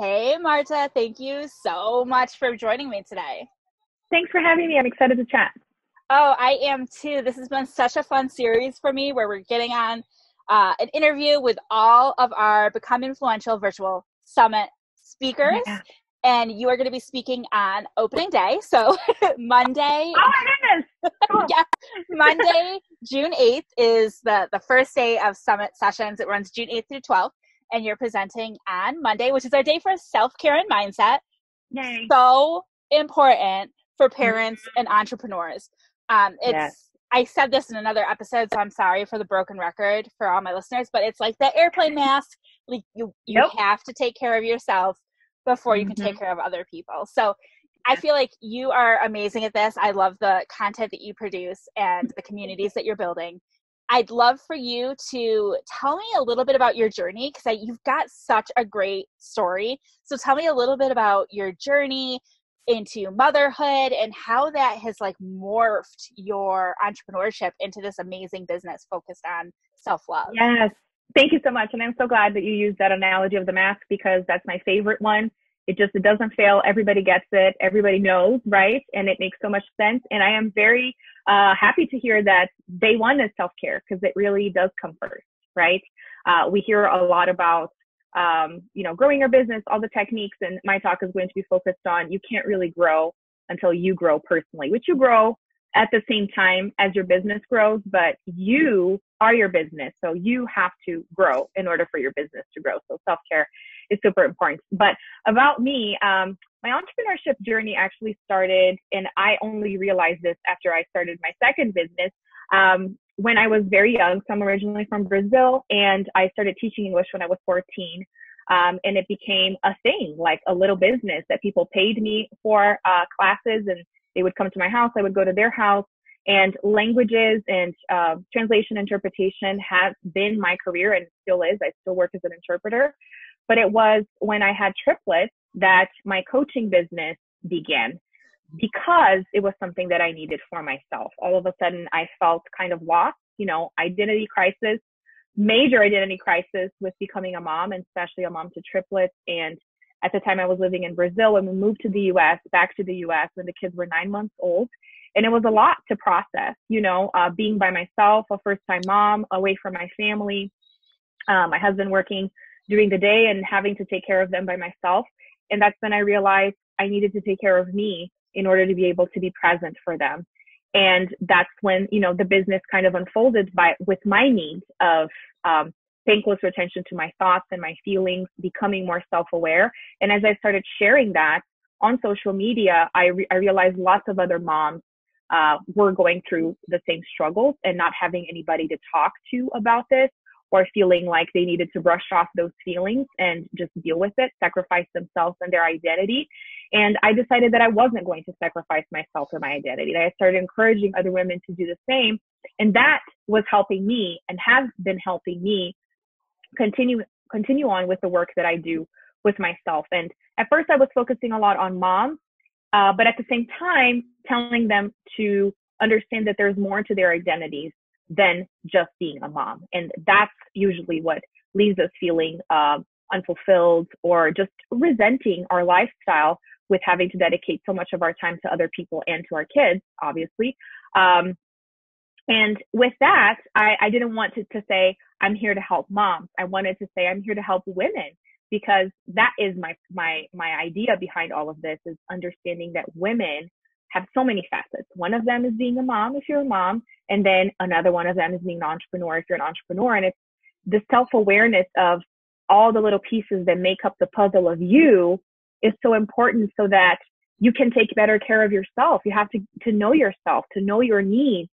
Hey, Marta, thank you so much for joining me today. Thanks for having me. I'm excited to chat. Oh, I am too. This has been such a fun series for me where we're getting on an interview with all of our Become Influential Virtual Summit speakers. Yeah. And you are going to be speaking on opening day. So Monday, Oh my goodness. Cool. yeah, Monday, June 8th is the first day of summit sessions. It runs June 8th through 12th. And you're presenting on Monday, which is our day for self-care and mindset. Yay. So important for Mhm. parents and entrepreneurs. Yes. I said this in another episode, so I'm sorry for the broken record for all my listeners, but it's like the airplane mask. Like you Yep. have to take care of yourself before you can take Hmm. care of other people. So I Yes. feel like you are amazing at this. I love the content that you produce and the communities that you're building. I'd love for you to tell me a little bit about your journey because you've got such a great story. So tell me a little bit about your journey into motherhood and how that has like morphed your entrepreneurship into this amazing business focused on self-love. Yes. Thank you so much. And I'm so glad that you used that analogy of the mask because that's my favorite one. It doesn't fail. Everybody gets it. Everybody knows, right? And it makes so much sense. And I am very happy to hear that day one is self-care because it really does come first, right? We hear a lot about, growing your business, all the techniques, and my talk is going to be focused on you can't really grow until you grow personally, which you grow at the same time as your business grows, but you are your business. So you have to grow in order for your business to grow. So self-care is super important. But about me, my entrepreneurship journey actually started, and I only realized this after I started my second business, when I was very young. So I'm originally from Brazil, and I started teaching English when I was 14. And it became a thing, like a little business that people paid me for classes, and they would come to my house. I would go to their house. And languages and translation interpretation has been my career and still is. I still work as an interpreter. But it was when I had triplets that my coaching business began because it was something that I needed for myself. All of a sudden, I felt kind of lost, identity crisis, major identity crisis with becoming a mom, and especially a mom to triplets. And at the time I was living in Brazil, and we moved to the US, back to the US when the kids were 9 months old. And it was a lot to process, being by myself, a first time mom, away from my family, my husband working during the day and having to take care of them by myself. And that's when I realized I needed to take care of me in order to be able to be present for them. And that's when, the business kind of unfolded with my needs of paying closer attention to my thoughts and my feelings, becoming more self-aware. And as I started sharing that on social media, I realized lots of other moms were going through the same struggles and not having anybody to talk to about this, or feeling like they needed to brush off those feelings and just deal with it, sacrifice themselves and their identity. And I decided that I wasn't going to sacrifice myself and my identity. I started encouraging other women to do the same. And that was helping me and has been helping me continue on with the work that I do with myself. And at first I was focusing a lot on moms, but at the same time, telling them to understand that there's more to their identities than just being a mom. And that's usually what leaves us feeling unfulfilled or just resenting our lifestyle with having to dedicate so much of our time to other people and to our kids, obviously. And with that, I didn't want to say, I'm here to help moms. I wanted to say, I'm here to help women, because that is my idea behind all of this, is understanding that women have so many facets. One of them is being a mom, if you're a mom, and then another one of them is being an entrepreneur, if you're an entrepreneur. And it's the self-awareness of all the little pieces that make up the puzzle of you is so important, so that you can take better care of yourself. You have to know yourself, to know your needs,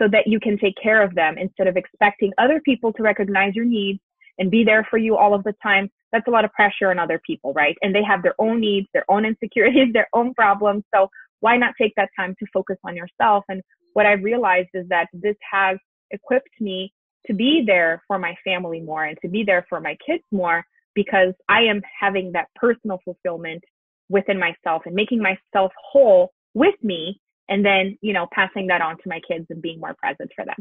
so that you can take care of them instead of expecting other people to recognize your needs and be there for you all of the time. That's a lot of pressure on other people, right? And they have their own needs, their own insecurities, their own problems. So why not take that time to focus on yourself? And what I've realized is that this has equipped me to be there for my family more and to be there for my kids more, because I am having that personal fulfillment within myself and making myself whole with me, and then, passing that on to my kids and being more present for them.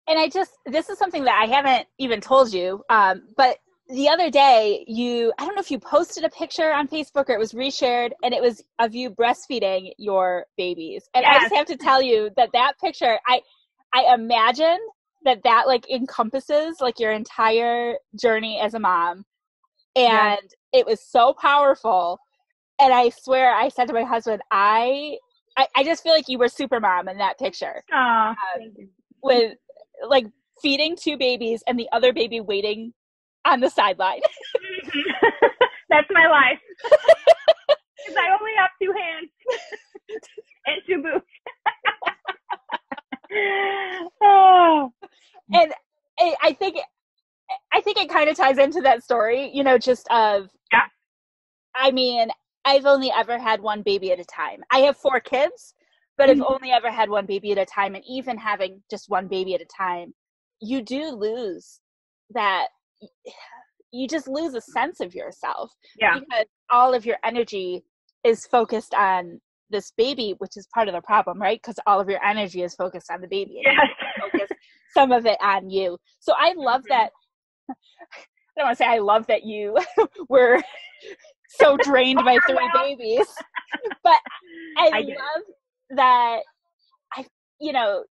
And this is something that I haven't even told you, but the other day, I don't know if you posted a picture on Facebook or it was reshared, and it was of you breastfeeding your babies. And I Yes. just have to tell you that picture, I imagine that like encompasses like your entire journey as a mom. Yes. And it was so powerful. And I swear, I said to my husband, I just feel like you were super mom in that picture. Oh, thank you. With like feeding two babies and the other baby waiting on the sideline. That's my life. Because I only have two hands and two boots. Oh. And I think it kind of ties into that story, just of, Yeah. I mean, I've only ever had one baby at a time. I have 4 kids, but I've only ever had one baby at a time. And even having just one baby at a time, you do lose that. You just lose a sense of yourself. Yeah. Because all of your energy is focused on this baby, which is part of the problem, right? Because all of your energy is focused on the baby, and Yes. you focus some of it on you. So I love that. I don't want to say I love that you were so drained by 3 babies, but I love that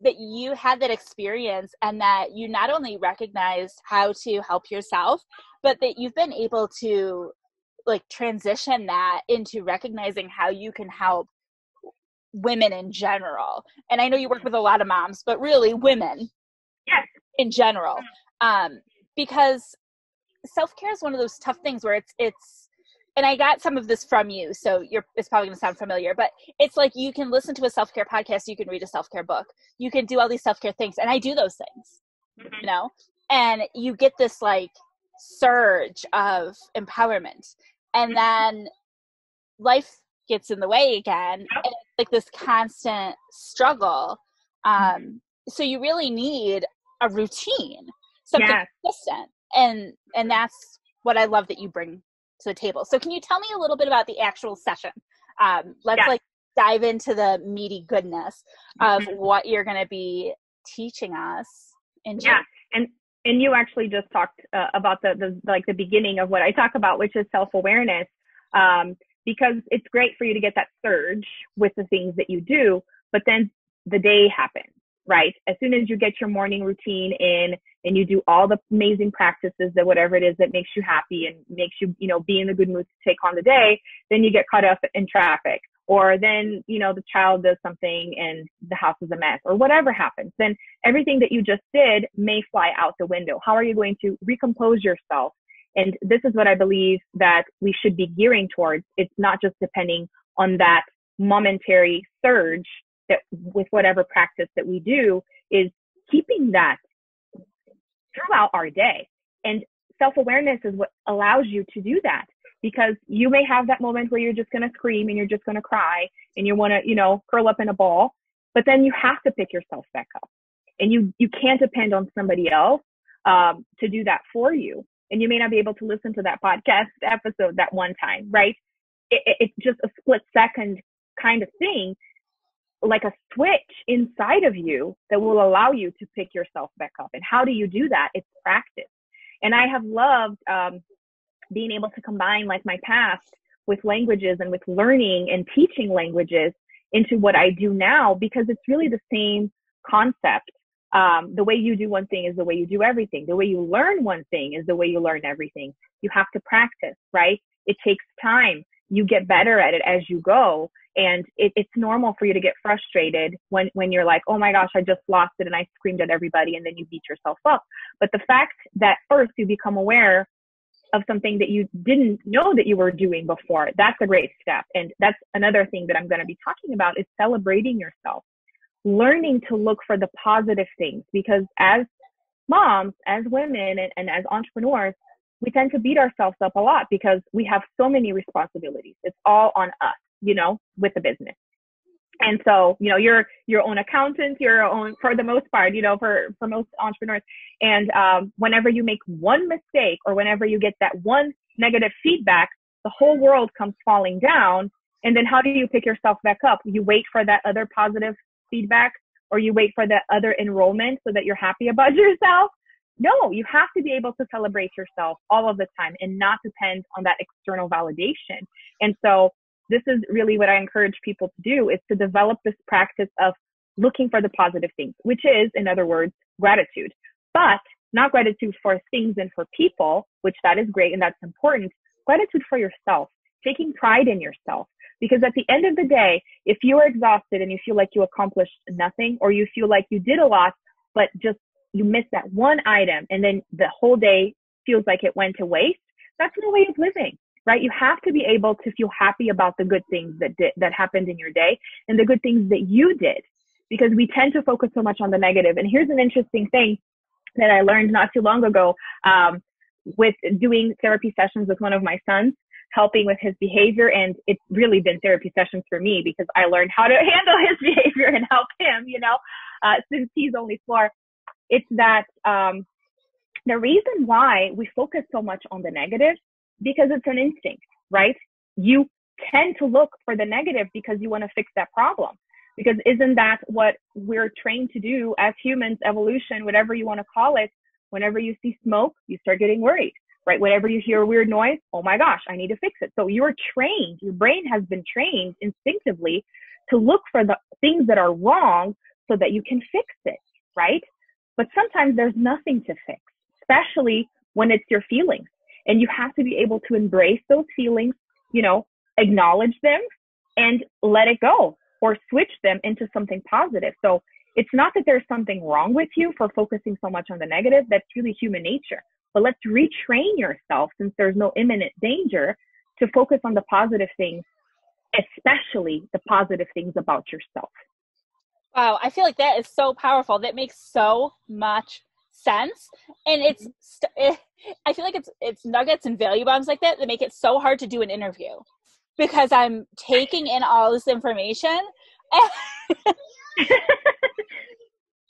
that you had that experience, and that you not only recognized how to help yourself, but that you've been able to like transition that into recognizing how you can help women in general. And I know you work with a lot of moms, but really women in general, because self-care is one of those tough things where it's and I got some of this from you, so it's probably going to sound familiar, but it's like you can listen to a self-care podcast, you can read a self-care book, you can do all these self-care things, and I do those things, and you get this like surge of empowerment, and then life gets in the way again, and it's like this constant struggle. So you really need a routine, something consistent, and that's what I love that you bring to the table. So can you tell me a little bit about the actual session? Let's like dive into the meaty goodness of what you're going to be teaching us in June. And you actually just talked about the beginning of what I talk about, which is self-awareness, because it's great for you to get that surge with the things that you do, but then the day happens, right? As soon as you get your morning routine in and you do all the amazing practices, that whatever it is that makes you happy and makes you, be in a good mood to take on the day, then you get caught up in traffic, or then, the child does something and the house is a mess, or whatever happens. Then everything that you just did may fly out the window. How are you going to recompose yourself? And this is what I believe that we should be gearing towards. It's not just depending on that momentary surge that with whatever practice that we do, is keeping that throughout our day. And self-awareness is what allows you to do that, because you may have that moment where you're just going to scream and you're just going to cry and you want to, curl up in a ball, but then you have to pick yourself back up, and you can't depend on somebody else to do that for you. And you may not be able to listen to that podcast episode that one time, right? It's just a split second kind of thing, like a switch inside of you that will allow you to pick yourself back up. And how do you do that? It's practice. And I have loved being able to combine like my past with languages and with learning and teaching languages into what I do now, because it's really the same concept. The way you do one thing is the way you do everything. The way you learn one thing is the way you learn everything. You have to practice, right? It takes time. You get better at it as you go. And it's normal for you to get frustrated when you're like, oh my gosh, I just lost it and I screamed at everybody, and then you beat yourself up. But the fact that first you become aware of something that you didn't know that you were doing before, that's a great step. And that's another thing that I'm going to be talking about, is celebrating yourself, learning to look for the positive things, because as moms, as women, and as entrepreneurs, we tend to beat ourselves up a lot because we have so many responsibilities. It's all on us, with the business. And so, you're your own accountant, you're your own, for the most part, for most entrepreneurs. And whenever you make one mistake, or whenever you get that one negative feedback, the whole world comes falling down. And then how do you pick yourself back up? You wait for that other positive feedback, or you wait for that other enrollment so that you're happy about yourself? No, you have to be able to celebrate yourself all of the time and not depend on that external validation. And so this is really what I encourage people to do, is to develop this practice of looking for the positive things, which is, in other words, gratitude. But not gratitude for things and for people, which that is great and that's important. Gratitude for yourself, taking pride in yourself. Because at the end of the day, if you are exhausted and you feel like you accomplished nothing, or you feel like you did a lot, but just you missed that one item and then the whole day feels like it went to waste, that's no way of living, right? You have to be able to feel happy about the good things that happened in your day and the good things that you did, because we tend to focus so much on the negative. And here's an interesting thing that I learned not too long ago, with doing therapy sessions with one of my sons, helping with his behavior. And it's really been therapy sessions for me, because I learned how to handle his behavior and help him, since he's only 4. It's that the reason why we focus so much on the negative, because it's an instinct, right? You tend to look for the negative because you want to fix that problem. Because isn't that what we're trained to do as humans, evolution, whatever you want to call it? Whenever you see smoke, you start getting worried, right? Whenever you hear a weird noise, oh my gosh, I need to fix it. So you're trained, your brain has been trained instinctively to look for the things that are wrong so that you can fix it, right? But sometimes there's nothing to fix, especially when it's your feelings. And you have to be able to embrace those feelings, acknowledge them and let it go, or switch them into something positive. So it's not that there's something wrong with you for focusing so much on the negative. That's really human nature. But let's retrain yourself, since there's no imminent danger, to focus on the positive things, especially the positive things about yourself. Wow, I feel like that is so powerful. That makes so much sense. And I feel like it's nuggets and value bombs like that make it so hard to do an interview, because I'm taking in all this information.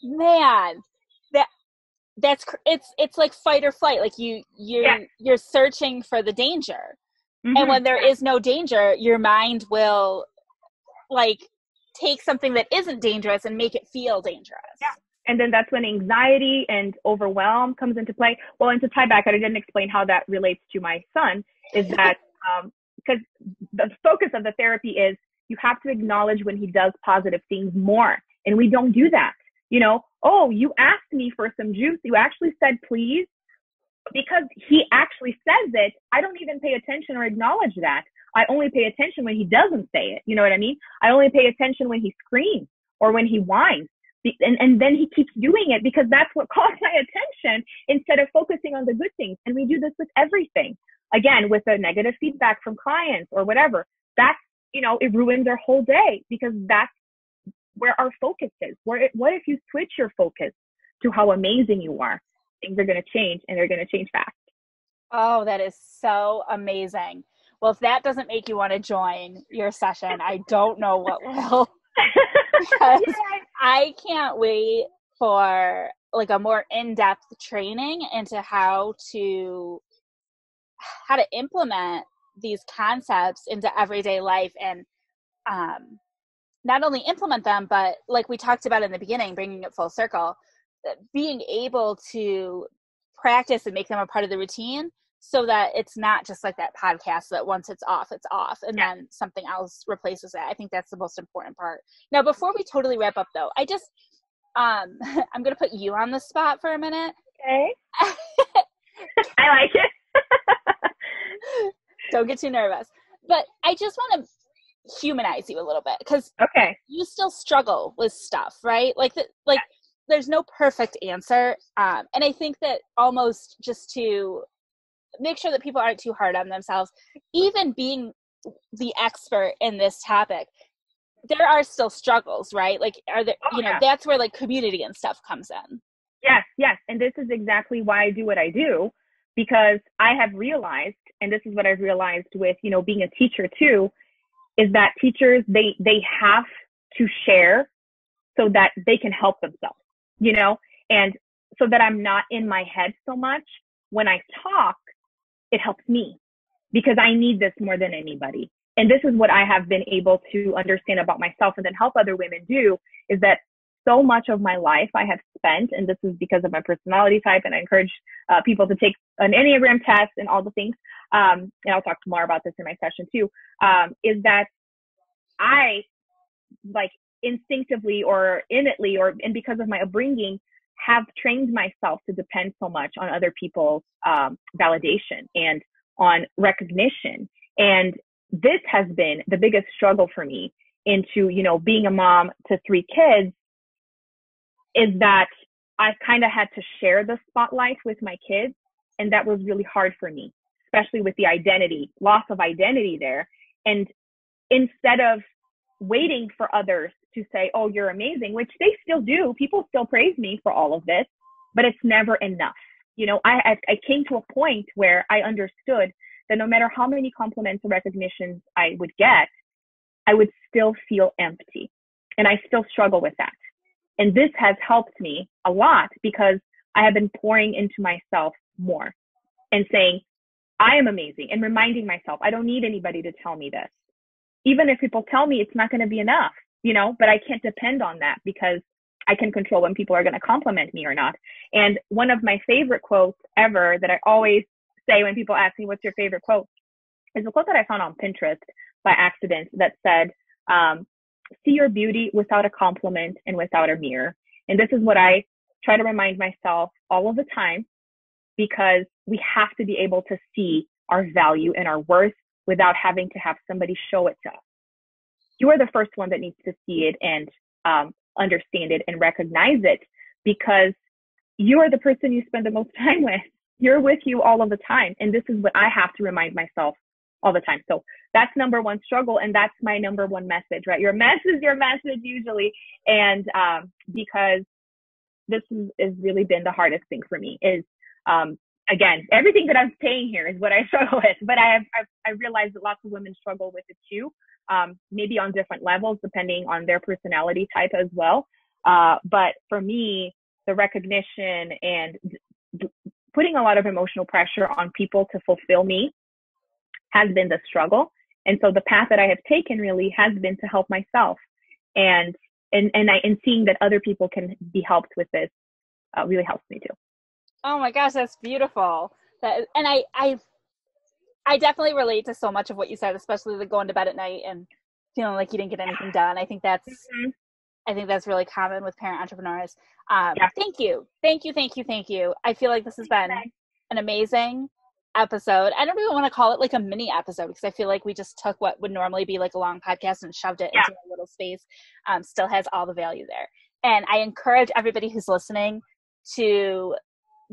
Man, it's like fight or flight. Like you're searching for the danger. Mm-hmm. And when there is no danger, your mind will take something that isn't dangerous and make it feel dangerous. Yeah. And then that's when anxiety and overwhelm comes into play. Well, and to tie back, I didn't explain how that relates to my son, is that because the focus of the therapy is you have to acknowledge when he does positive things more. And we don't do that. Oh, you asked me for some juice. You actually said please. Because he actually says it, I don't even pay attention or acknowledge that. I only pay attention when he doesn't say it. You know what I mean? I only pay attention when he screams or when he whines. And then he keeps doing it because that's what caught my attention, instead of focusing on the good things. And we do this with everything. Again, with the negative feedback from clients or whatever, that's, it ruins our whole day, because that's where our focus is. What if you switch your focus to how amazing you are? Things are going to change, and they're going to change fast. Oh, that is so amazing. Well, if that doesn't make you want to join your session, I don't know what will. Because I can't wait for a more in-depth training into how to implement these concepts into everyday life, and not only implement them, but like we talked about in the beginning, bringing it full circle, being able to practice and make them a part of the routine, so that it's not just like that podcast that once it's off, and then something else replaces it. I think that's the most important part. Now, before we totally wrap up though, I just, I'm going to put you on the spot for a minute. Okay. I like it. Don't get too nervous. But I just want to humanize you a little bit, because you still struggle with stuff, right? There's no perfect answer. And I think that almost just to make sure that people aren't too hard on themselves, even being the expert in this topic, there are still struggles, right? That's where community and stuff comes in. Yes. And this is exactly why I do what I do, because I have realized, and this is what I've realized with, being a teacher too, is that teachers, they have to share so that they can help themselves, and so that I'm not in my head so much. When I talk, it helps me, because I need this more than anybody. And this is what I have been able to understand about myself, and then help other women do, is that so much of my life I have spent, and this is because of my personality type, and I encourage people to take an Enneagram test and all the things. And I'll talk more about this in my session too, is that I, like, instinctively or innately and because of my upbringing, have trained myself to depend so much on other people's validation and on recognition. And this has been the biggest struggle for me into, you know, being a mom to 3 kids, is that I've kind of had to share the spotlight with my kids. And that was really hard for me, especially with the loss of identity there. And instead of waiting for others to say, oh, you're amazing, which they still do. People still praise me for all of this, but it's never enough. You know, I came to a point where I understood that no matter how many compliments or recognitions I would get, I would still feel empty. And I still struggle with that. And this has helped me a lot because I have been pouring into myself more and saying, I am amazing, and reminding myself, I don't need anybody to tell me this. Even if people tell me, it's not going to be enough, you know, but I can't depend on that because I can control when people are going to compliment me or not. And one of my favorite quotes ever that I always say when people ask me, what's your favorite quote, is a quote that I found on Pinterest by accident that said, see your beauty without a compliment and without a mirror. And this is what I try to remind myself all of the time, because we have to be able to see our value and our worth without having to have somebody show it to us. You are the first one that needs to see it and understand it and recognize it, because you are the person you spend the most time with. You're with you all of the time. And this is what I have to remind myself all the time. So that's number one struggle. And that's my number one message, right? Your mess is your message usually. And because this has really been the hardest thing for me is, again, everything that I'm saying here is what I struggle with, but I realized that lots of women struggle with it too, maybe on different levels, depending on their personality type as well. But for me, the recognition and putting a lot of emotional pressure on people to fulfill me has been the struggle. And so the path that I have taken really has been to help myself, and seeing that other people can be helped with this really helps me too. Oh my gosh, that's beautiful. I definitely relate to so much of what you said, especially the going to bed at night and feeling like you didn't get anything done. I think that's really common with parent entrepreneurs. Thank you. I feel like this has been an amazing episode. I don't even want to call it like a mini episode, because I feel like we just took what would normally be like a long podcast and shoved it into a little space. Still has all the value there. And I encourage everybody who's listening to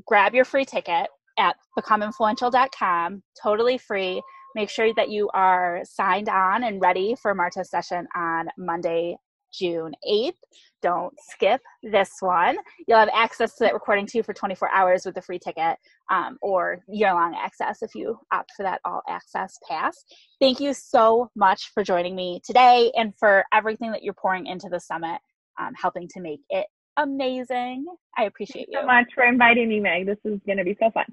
grab your free ticket at becomeinfluential.com, totally free. Make sure that you are signed on and ready for Marta's session on Monday, June 8th. Don't skip this one. You'll have access to that recording too for 24 hours with a free ticket, or year-long access if you opt for that all access pass. Thank you so much for joining me today and for everything that you're pouring into the summit, helping to make it amazing. I appreciate you so much for inviting me, Meg. This is going to be so fun.